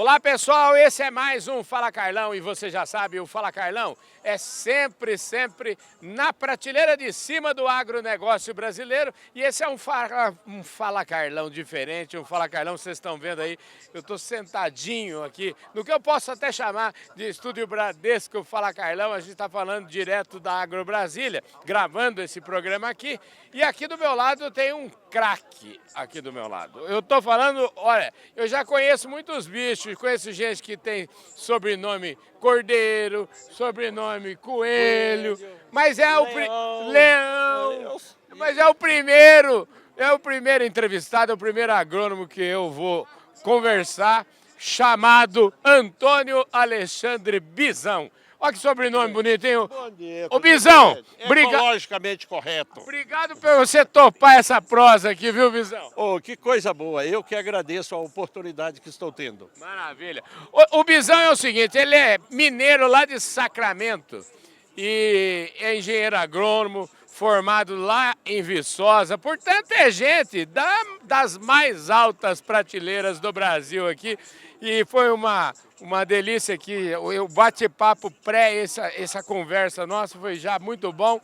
Olá pessoal, esse é mais um Fala Carlão e você já sabe, o Fala Carlão é sempre na prateleira de cima do agronegócio brasileiro e esse é um Fala Carlão diferente, um Fala Carlão, vocês estão vendo aí, eu estou sentadinho aqui no que eu posso até chamar de Estúdio Bradesco Fala Carlão, a gente está falando direto da Agro Brasília, gravando esse programa aqui e aqui do meu lado tem um craque aqui do meu lado. Eu estou falando, olha, eu já conheço muitos bichos, conheço gente que tem sobrenome Cordeiro, sobrenome Coelho, mas é o Leão, mas é o primeiro entrevistado, é o primeiro agrônomo que eu vou conversar, chamado Antônio Alexandre Bizão. Olha que sobrenome bonito, hein? Bom dia. Ô Bizão, Ecologicamente correto. Obrigado por você topar essa prosa aqui, viu, Bizão? Oh, que coisa boa. Eu que agradeço a oportunidade que estou tendo. Maravilha. O Bizão é o seguinte, ele é mineiro lá de Sacramento e é engenheiro agrônomo, formado lá em Viçosa. Portanto, é gente das mais altas prateleiras do Brasil aqui. E foi uma delícia aqui, o bate-papo essa conversa nossa foi já muito bom.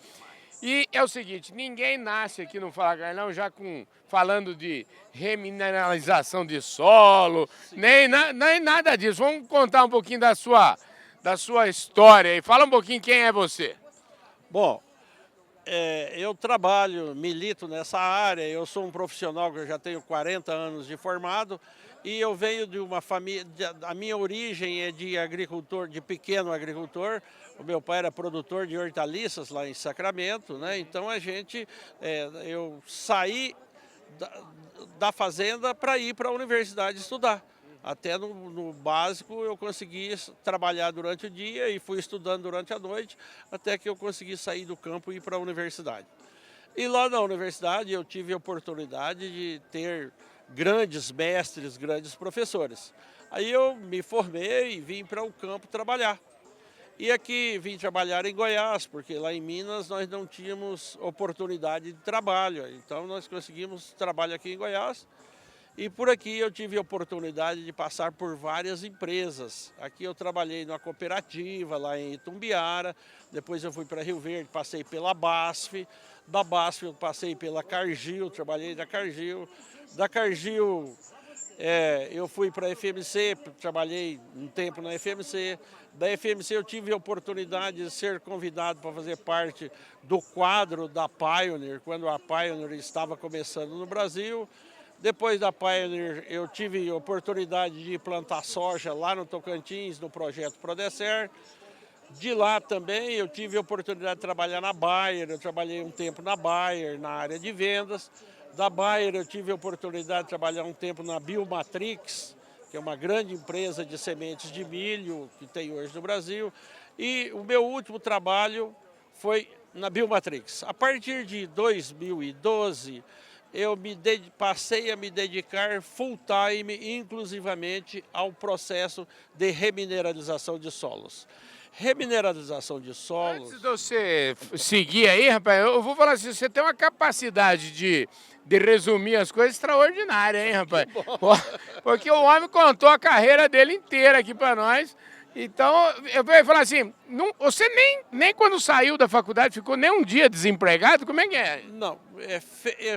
E é o seguinte, ninguém nasce aqui no Fala Carlão já falando de remineralização de solo, nem nada disso. Vamos contar um pouquinho da sua história aí. Fala um pouquinho quem é você. Bom, eu milito nessa área, eu sou um profissional que eu já tenho 40 anos de formado e eu venho de uma família, a minha origem é de agricultor, de pequeno agricultor. O meu pai era produtor de hortaliças lá em Sacramento, né? Então eu saí da fazenda para ir para a universidade estudar. Até no básico eu consegui trabalhar durante o dia e fui estudando durante a noite, até que eu consegui sair do campo e ir para a universidade. E lá na universidade eu tive a oportunidade de ter grandes mestres, grandes professores. Aí eu me formei e vim para o campo trabalhar. E aqui vim trabalhar em Goiás, porque lá em Minas nós não tínhamos oportunidade de trabalho. Então nós conseguimos trabalho aqui em Goiás. E por aqui eu tive a oportunidade de passar por várias empresas. Aqui eu trabalhei numa cooperativa lá em Itumbiara, depois eu fui para Rio Verde, passei pela BASF, da BASF eu passei pela Cargill, trabalhei da Cargill. Da Cargill eu fui para a FMC, trabalhei um tempo na FMC. Da FMC eu tive a oportunidade de ser convidado para fazer parte do quadro da Pioneer, quando a Pioneer estava começando no Brasil. Depois da Pioneer, eu tive a oportunidade de plantar soja lá no Tocantins, no projeto Prodecer. De lá também eu tive a oportunidade de trabalhar na Bayer, eu trabalhei um tempo na Bayer, na área de vendas. Da Bayer eu tive a oportunidade de trabalhar um tempo na Biomatrix, que é uma grande empresa de sementes de milho que tem hoje no Brasil. E o meu último trabalho foi na Biomatrix. A partir de 2012, eu passei a me dedicar full time, inclusivamente, ao processo de remineralização de solos. Remineralização de solos... Antes de você seguir aí, rapaz, eu vou falar assim, você tem uma capacidade de resumir as coisas extraordinária, hein, rapaz? Porque o homem contou a carreira dele inteira aqui para nós. Então, eu vou falar assim, você nem quando saiu da faculdade ficou nem um dia desempregado? Como é que é? Não,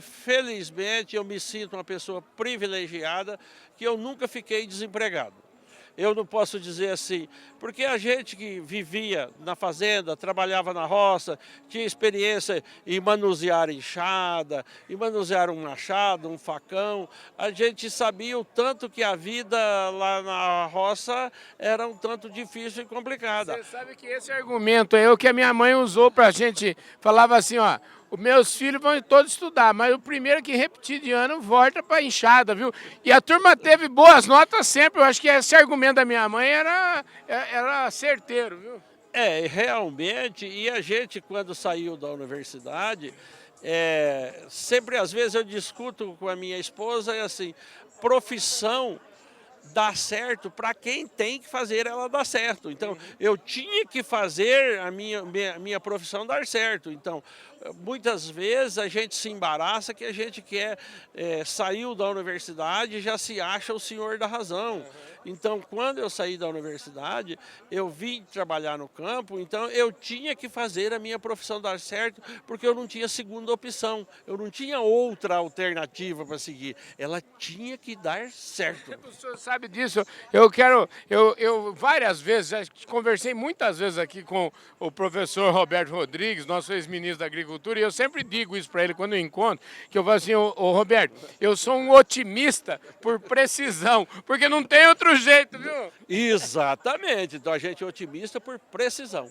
felizmente eu me sinto uma pessoa privilegiada que eu nunca fiquei desempregado. Eu não posso dizer assim, porque a gente que vivia na fazenda, trabalhava na roça, tinha experiência em manusear enxada, em manusear um machado, um facão, a gente sabia o tanto que a vida lá na roça era um tanto difícil e complicada. Você sabe que esse argumento é o que a minha mãe usou pra gente, falava assim, ó, os meus filhos vão todos estudar, mas o primeiro que repetir de ano volta para enxada, viu? E a turma teve boas notas sempre, eu acho que esse argumento da minha mãe era certeiro, viu? Realmente, e a gente quando saiu da universidade, sempre às vezes eu discuto com a minha esposa, é assim, profissão dá certo para quem tem que fazer ela dar certo. Então, eu tinha que fazer a minha profissão dar certo. Então, muitas vezes a gente se embaraça que a gente quer, saiu da universidade e já se acha o senhor da razão. Então, quando eu saí da universidade, eu vim trabalhar no campo, então eu tinha que fazer a minha profissão dar certo, porque eu não tinha segunda opção, eu não tinha outra alternativa para seguir, ela tinha que dar certo. O senhor sabe disso, eu várias vezes, já conversei muitas vezes aqui com o professor Roberto Rodrigues, nosso ex-ministro da Agricultura, e eu sempre digo isso para ele quando eu encontro, que eu falo assim, ô Roberto, eu sou um otimista por precisão, porque não tem outro jeito, viu? Exatamente, então a gente é otimista por precisão.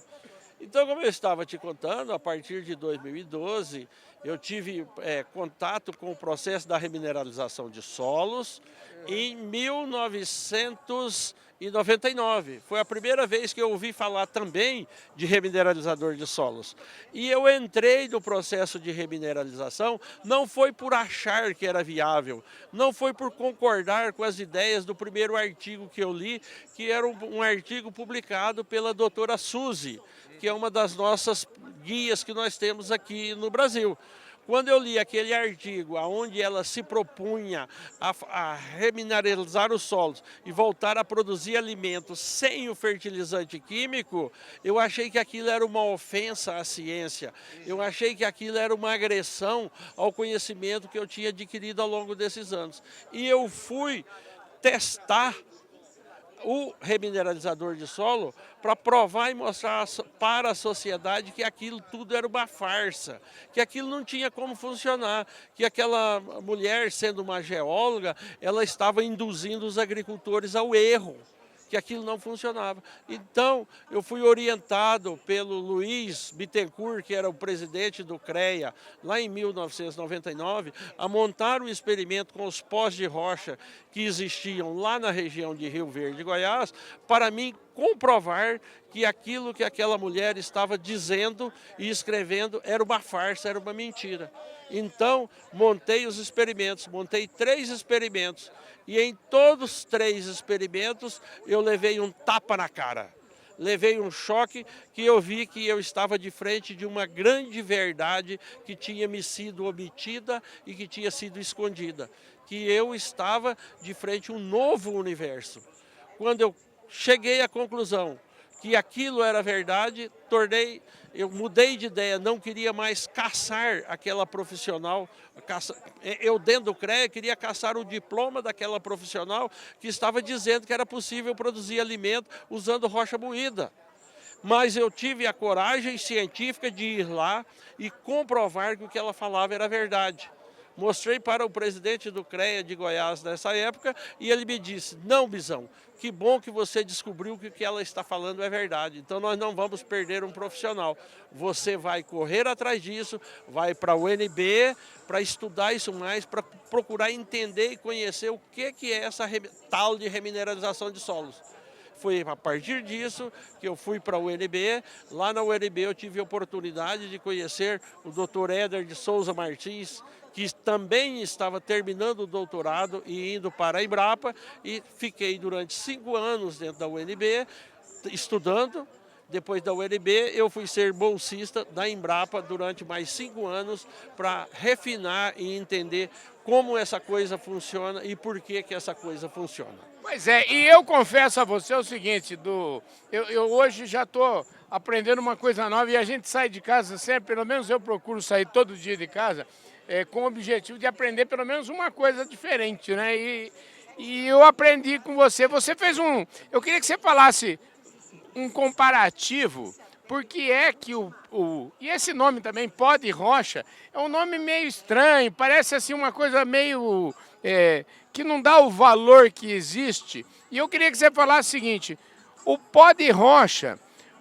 Então, como eu estava te contando, a partir de 2012, eu tive contato com o processo da remineralização de solos em 1999. Foi a primeira vez que eu ouvi falar também de remineralizador de solos. E eu entrei no processo de remineralização, não foi por achar que era viável, não foi por concordar com as ideias do primeiro artigo que eu li, que era um artigo publicado pela doutora Suzy, que é uma das nossas guias que nós temos aqui no Brasil. Quando eu li aquele artigo onde ela se propunha a remineralizar os solos e voltar a produzir alimentos sem o fertilizante químico, eu achei que aquilo era uma ofensa à ciência, eu achei que aquilo era uma agressão ao conhecimento que eu tinha adquirido ao longo desses anos. E eu fui testar o remineralizador de solo para provar e mostrar para a sociedade que aquilo tudo era uma farsa, que aquilo não tinha como funcionar, que aquela mulher, sendo uma geóloga, ela estava induzindo os agricultores ao erro, que aquilo não funcionava. Então, eu fui orientado pelo Luiz Bittencourt, que era o presidente do CREA, lá em 1999, a montar um experimento com os pós de rocha que existiam lá na região de Rio Verde, Goiás, para mim comprovar que aquilo que aquela mulher estava dizendo e escrevendo era uma farsa, era uma mentira. Então, montei os experimentos, montei 3 experimentos, e em todos os 3 experimentos eu levei um tapa na cara. Levei um choque que eu vi que eu estava de frente de uma grande verdade que tinha me sido omitida e que tinha sido escondida. Que eu estava de frente a um novo universo. Quando eu cheguei à conclusão que aquilo era verdade, eu mudei de ideia, não queria mais caçar aquela profissional. Eu dentro do CREA queria caçar o diploma daquela profissional que estava dizendo que era possível produzir alimento usando rocha moída. Mas eu tive a coragem científica de ir lá e comprovar que o que ela falava era verdade. Mostrei para o presidente do CREA de Goiás nessa época e ele me disse, não, Bizão, que bom que você descobriu que o que ela está falando é verdade. Então nós não vamos perder um profissional. Você vai correr atrás disso, vai para a UNB para estudar isso mais, para procurar entender e conhecer o que é essa tal de remineralização de solos. Foi a partir disso que eu fui para a UNB. Lá na UNB eu tive a oportunidade de conhecer o Dr. Éder de Souza Martins, que também estava terminando o doutorado e indo para a Embrapa, e fiquei durante 5 anos dentro da UNB, estudando. Depois da UNB, eu fui ser bolsista da Embrapa durante mais 5 anos para refinar e entender como essa coisa funciona e por que essa coisa funciona. Pois é, e eu confesso a você o seguinte, eu hoje já estou aprendendo uma coisa nova e a gente sai de casa sempre, pelo menos eu procuro sair todo dia de casa, com o objetivo de aprender pelo menos uma coisa diferente, né? E eu aprendi com você, eu queria que você falasse um comparativo, porque é que e esse nome também, pó de rocha, é um nome meio estranho, parece assim uma coisa meio que não dá o valor que existe. E eu queria que você falasse o seguinte, o pó de rocha,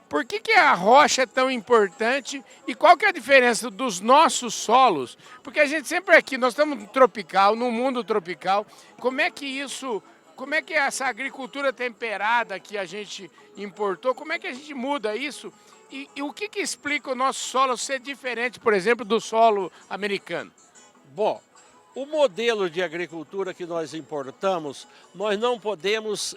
por que a rocha é tão importante e qual que é a diferença dos nossos solos? Porque a gente sempre aqui, nós estamos no tropical, no mundo tropical, como é que essa agricultura temperada que a gente importou, como é que a gente muda isso? E o que explica o nosso solo ser diferente, por exemplo, do solo americano? Bom, o modelo de agricultura que nós importamos, nós não podemos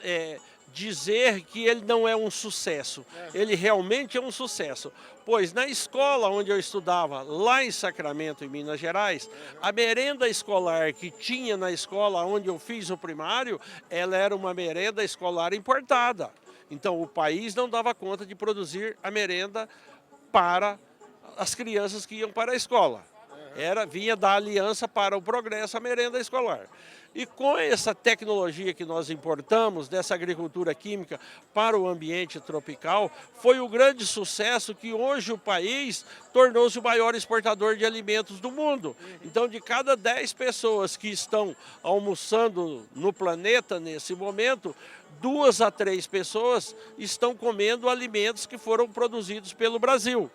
dizer que ele não é um sucesso. Ele realmente é um sucesso. Pois na escola onde eu estudava, lá em Sacramento, em Minas Gerais, a merenda escolar que tinha na escola onde eu fiz o primário, ela era uma merenda escolar importada. Então o país não dava conta de produzir a merenda para as crianças que iam para a escola. Vinha da Aliança para o Progresso, a merenda escolar. E com essa tecnologia que nós importamos, dessa agricultura química para o ambiente tropical, foi o grande sucesso que hoje o país tornou-se o maior exportador de alimentos do mundo. Então, de cada 10 pessoas que estão almoçando no planeta nesse momento, 2 a 3 pessoas estão comendo alimentos que foram produzidos pelo Brasil.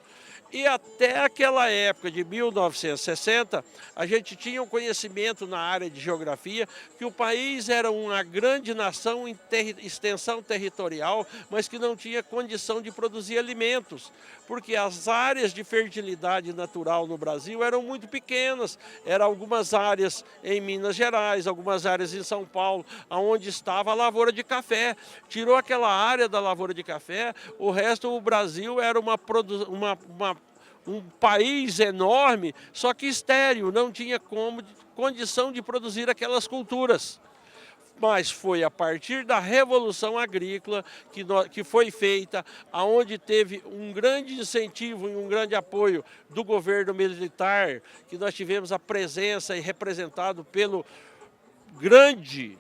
E até aquela época de 1960, a gente tinha um conhecimento na área de geografia que o país era uma grande nação em extensão territorial, mas que não tinha condição de produzir alimentos, porque as áreas de fertilidade natural no Brasil eram muito pequenas. Eram algumas áreas em Minas Gerais, algumas áreas em São Paulo, onde estava a lavoura de café. Tirou aquela área da lavoura de café, o resto do Brasil era um país enorme, só que estéril, não tinha condição de produzir aquelas culturas. Mas foi a partir da Revolução Agrícola que foi feita, onde teve um grande incentivo e um grande apoio do governo militar, que nós tivemos a presença e representado pelo grande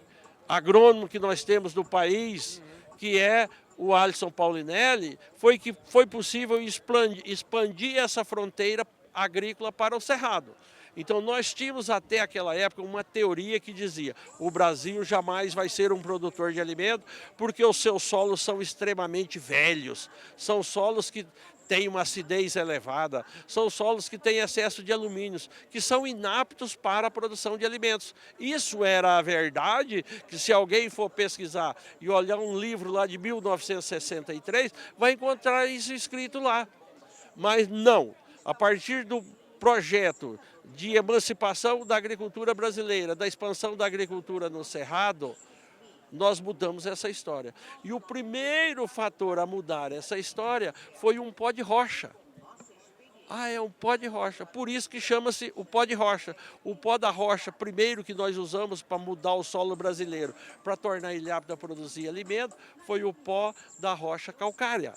agrônomo que nós temos no país, que é o Alisson Paulinelli, foi possível expandir essa fronteira agrícola para o Cerrado. Então nós tínhamos até aquela época uma teoria que dizia: o Brasil jamais vai ser um produtor de alimento porque os seus solos são extremamente velhos, são solos que têm uma acidez elevada, são solos que têm excesso de alumínios, que são inaptos para a produção de alimentos. Isso era a verdade, que se alguém for pesquisar e olhar um livro lá de 1963, vai encontrar isso escrito lá. Mas não, a partir do projeto de emancipação da agricultura brasileira, da expansão da agricultura no Cerrado, nós mudamos essa história. E o primeiro fator a mudar essa história foi um pó de rocha. É um pó de rocha, por isso que chama-se o pó de rocha. O pó da rocha, primeiro que nós usamos para mudar o solo brasileiro, para tornar ele apto a produzir alimento, foi o pó da rocha calcária.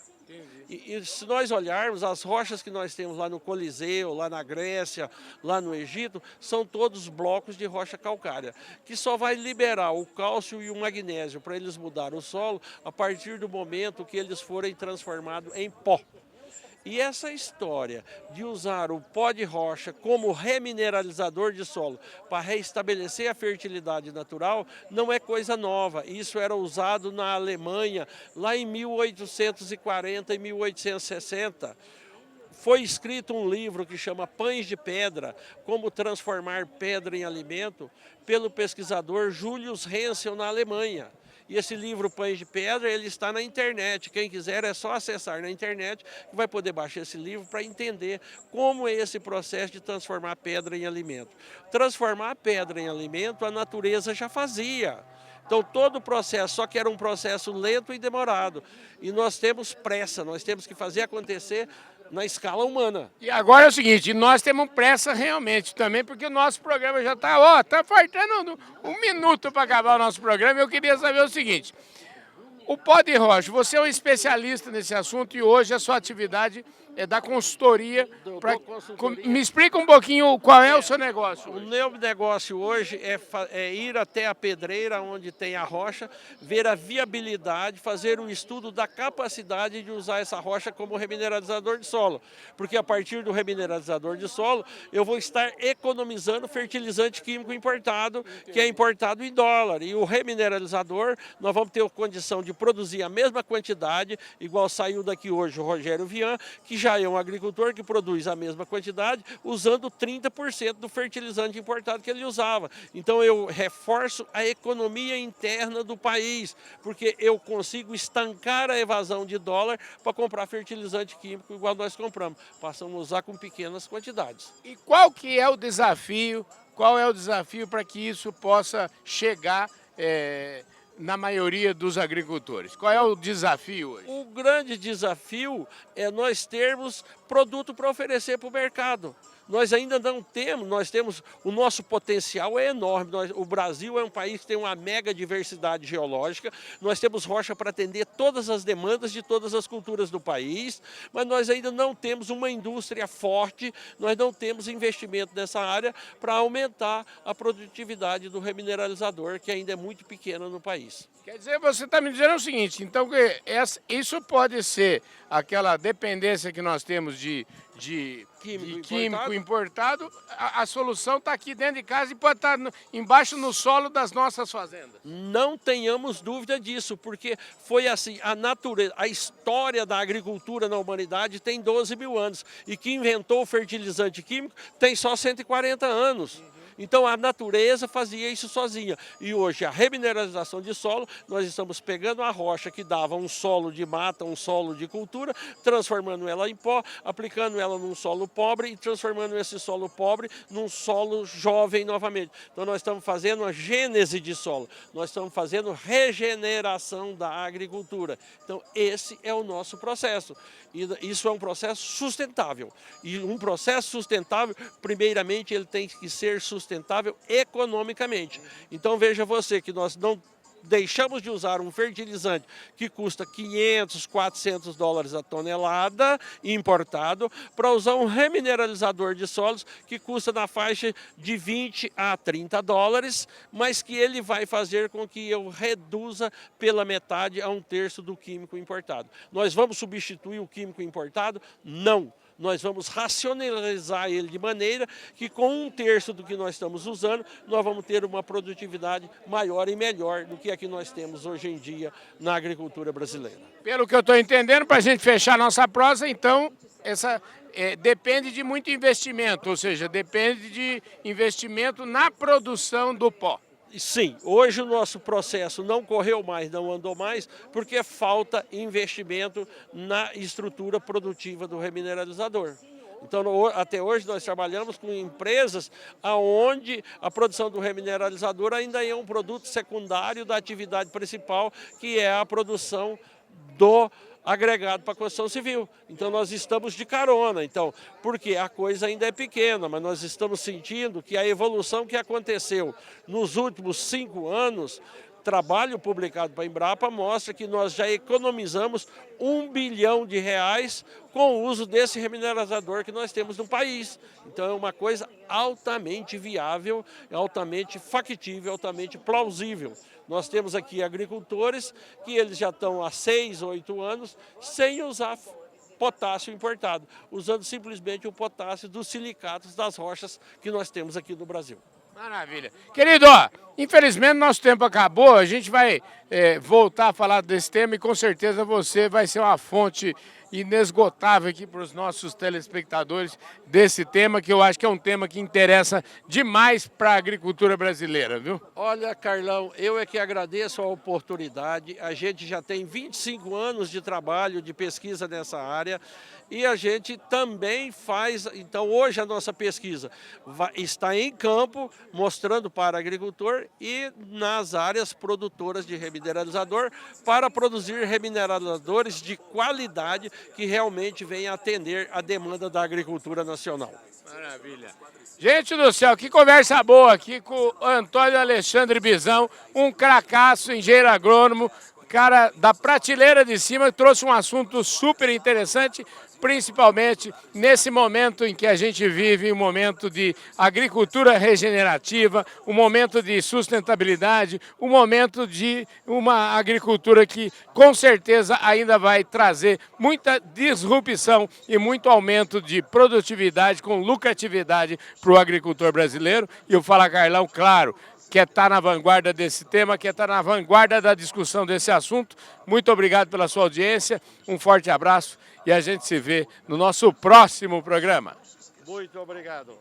E se nós olharmos, as rochas que nós temos lá no Coliseu, lá na Grécia, lá no Egito, são todos blocos de rocha calcária, que só vai liberar o cálcio e o magnésio para eles mudar o solo a partir do momento que eles forem transformados em pó. E essa história de usar o pó de rocha como remineralizador de solo para restabelecer a fertilidade natural não é coisa nova. Isso era usado na Alemanha lá em 1840 e 1860. Foi escrito um livro que chama Pães de Pedra, Como Transformar Pedra em Alimento, pelo pesquisador Julius Hensel na Alemanha. E esse livro Pães de Pedra, ele está na internet. Quem quiser é só acessar na internet que vai poder baixar esse livro para entender como é esse processo de transformar pedra em alimento. Transformar pedra em alimento, a natureza já fazia. Então todo o processo, só que era um processo lento e demorado. E nós temos pressa, nós temos que fazer acontecer na escala humana. E agora é o seguinte, nós temos pressa realmente também, porque o nosso programa já está, tá faltando um minuto para acabar o nosso programa. Eu queria saber o seguinte: o pó de rocha, você é um especialista nesse assunto e hoje a sua atividade é da consultoria. Me explica um pouquinho qual é o seu negócio. O meu negócio hoje é ir até a pedreira onde tem a rocha, ver a viabilidade, fazer um estudo da capacidade de usar essa rocha como remineralizador de solo. Porque a partir do remineralizador de solo, eu vou estar economizando fertilizante químico importado, que é importado em dólar. E o remineralizador, nós vamos ter a condição de produzir a mesma quantidade, igual saiu daqui hoje o Rogério Vian, que já é um agricultor que produz a mesma quantidade usando 30% do fertilizante importado que ele usava. Então eu reforço a economia interna do país, porque eu consigo estancar a evasão de dólar para comprar fertilizante químico igual nós compramos. Passamos a usar com pequenas quantidades. E qual que é o desafio? Qual é o desafio para que isso possa chegar na maioria dos agricultores? Qual é o desafio hoje? O grande desafio é nós termos produto para oferecer para o mercado. Nós ainda não temos, o nosso potencial é enorme. O Brasil é um país que tem uma mega diversidade geológica, nós temos rocha para atender todas as demandas de todas as culturas do país, mas nós ainda não temos uma indústria forte, nós não temos investimento nessa área para aumentar a produtividade do remineralizador, que ainda é muito pequena no país. Quer dizer, você está me dizendo o seguinte, então que isso pode ser aquela dependência que nós temos de químico importado, a solução está aqui dentro de casa e pode estar embaixo no solo das nossas fazendas. Não tenhamos dúvida disso, porque foi assim, a natureza, a história da agricultura na humanidade tem 12 mil anos, e quem inventou o fertilizante químico tem só 140 anos. Então a natureza fazia isso sozinha. E hoje a remineralização de solo, nós estamos pegando a rocha que dava um solo de mata, um solo de cultura, transformando ela em pó, aplicando ela num solo pobre e transformando esse solo pobre num solo jovem novamente. Então nós estamos fazendo a gênese de solo, nós estamos fazendo regeneração da agricultura. Então esse é o nosso processo. E isso é um processo sustentável. E um processo sustentável, primeiramente, ele tem que ser sustentável economicamente. Então veja você que nós não deixamos de usar um fertilizante que custa 500, 400 dólares a tonelada importado para usar um remineralizador de solos que custa na faixa de 20 a 30 dólares, mas que ele vai fazer com que eu reduza pela metade a 1/3 do químico importado. Nós vamos substituir o químico importado? Não. Nós vamos racionalizar ele de maneira que com 1/3 do que nós estamos usando, nós vamos ter uma produtividade maior e melhor do que a que nós temos hoje em dia na agricultura brasileira. Pelo que eu estou entendendo, para a gente fechar nossa prosa, então, depende de muito investimento, ou seja, depende de investimento na produção do pó. Sim, hoje o nosso processo não correu mais, não andou mais, porque falta investimento na estrutura produtiva do remineralizador. Então, até hoje nós trabalhamos com empresas onde a produção do remineralizador ainda é um produto secundário da atividade principal, que é a produção do agregado para a construção civil. Então nós estamos de carona, porque a coisa ainda é pequena, mas nós estamos sentindo que a evolução que aconteceu nos últimos 5 anos, trabalho publicado para a Embrapa mostra que nós já economizamos R$1 bilhão com o uso desse remineralizador que nós temos no país. Então é uma coisa altamente viável, altamente factível, altamente plausível. Nós temos aqui agricultores que eles já estão há 6, 8 anos sem usar potássio importado, usando simplesmente o potássio dos silicatos das rochas que nós temos aqui no Brasil. Maravilha. Querido, infelizmente nosso tempo acabou, a gente vai voltar a falar desse tema e com certeza você vai ser uma fonte inesgotável aqui para os nossos telespectadores desse tema, que eu acho que é um tema que interessa demais para a agricultura brasileira, viu? Olha, Carlão, eu é que agradeço a oportunidade. A gente já tem 25 anos de trabalho, de pesquisa nessa área, e a gente também faz, então hoje a nossa pesquisa está em campo, mostrando para o agricultor e nas áreas produtoras de remineralizador, para produzir remineralizadores de qualidade que realmente venham atender a demanda da agricultura nacional. Maravilha. Gente do céu, que conversa boa aqui com o Antônio Alexandre Bizão, um cracaço, engenheiro agrônomo, cara da prateleira de cima, trouxe um assunto super interessante, principalmente nesse momento em que a gente vive, um momento de agricultura regenerativa, um momento de sustentabilidade, um momento de uma agricultura que com certeza ainda vai trazer muita disrupção e muito aumento de produtividade com lucratividade para o agricultor brasileiro. E o Fala Carlão, claro, quer estar na vanguarda desse tema, quer estar na vanguarda da discussão desse assunto. Muito obrigado pela sua audiência, um forte abraço e a gente se vê no nosso próximo programa. Muito obrigado.